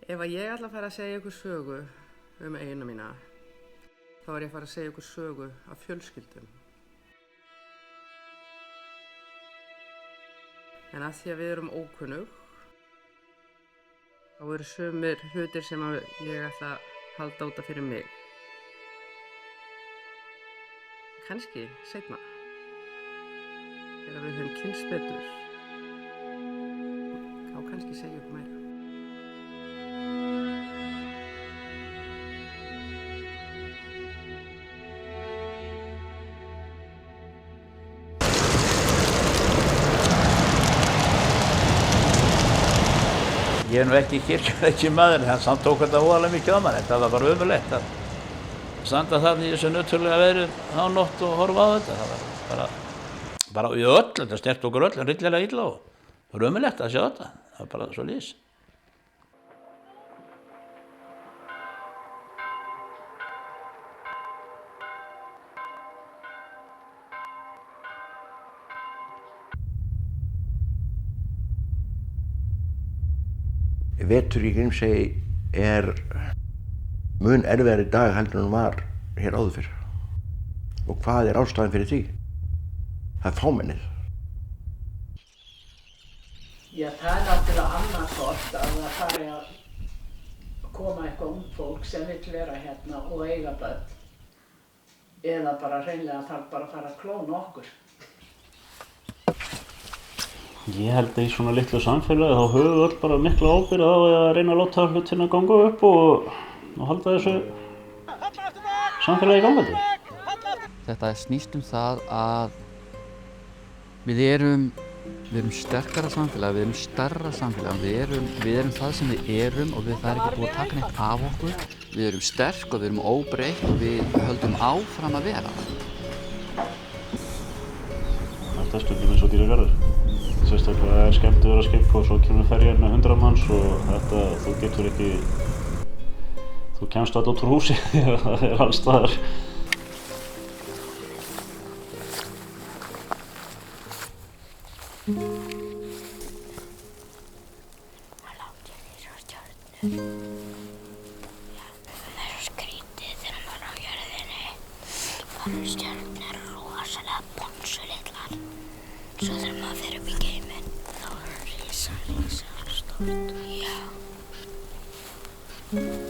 Ef að ég ætla að fara að segja ykkur sögu eigina mína, þá ég að fara að segja ykkur sögu af fjölskyldum. En að því að við erum ókunnug, þá eru sumir hlutir sem ég ætla að halda út af fyrir mig. Kannski seinna, þegar við höfum kynnst betur, þá kannski segja ykkur meira. Ég nú ekki kirkjuleiki maður, en samt tók þetta óalega mikið á mann. Þetta var bara ömurlegt að standa þarna í þessu nöturlega veðri á nótt og horfa á þetta. Það var bara í öll, þetta snerti okkur öll, hryllilega illa og það var ömurlegt að sjá þetta. Það var bara svoleiðis. Vetur í Grímsey mun erfiðari í dag heldur en var hér áður fyrr. Og hvað ástæðan fyrir því? Það fámennið. Já, það náttúrulega annarkort að það fari að koma eitthvað ungt fólk sem vill vera hérna og eiga börn. Eða bara hreinlega þarf bara að fara að klóna okkur. Ég held að í svona litlu samfélagi þá höfum við öll bara mikla ábyrgð á að reyna að láta hlutina ganga upp og halda þessu samfélagi gangandi. Þetta snýst það að við erum sterkara samfélag, við erum stærra samfélag, við erum það sem við erum og það ekki búið að taka neitt af okkur. Við erum sterk og við erum óbreytt og við höldum áfram að vera. Þetta er stundum eins og dýragarður. Sérstaklega skemmtiferðaskip og svo kemur ferjan með 100 manns og þetta, þú kemst alltaf út úr húsi, það alls staðar. Hvað langt í þessar stjörnur? Já, það svo skrítið þegar maður á jörðinni. Það stjörnur rosalega bonsulitlar. Svo þegar maður fer upp í geiminn, þá risastórt. Já.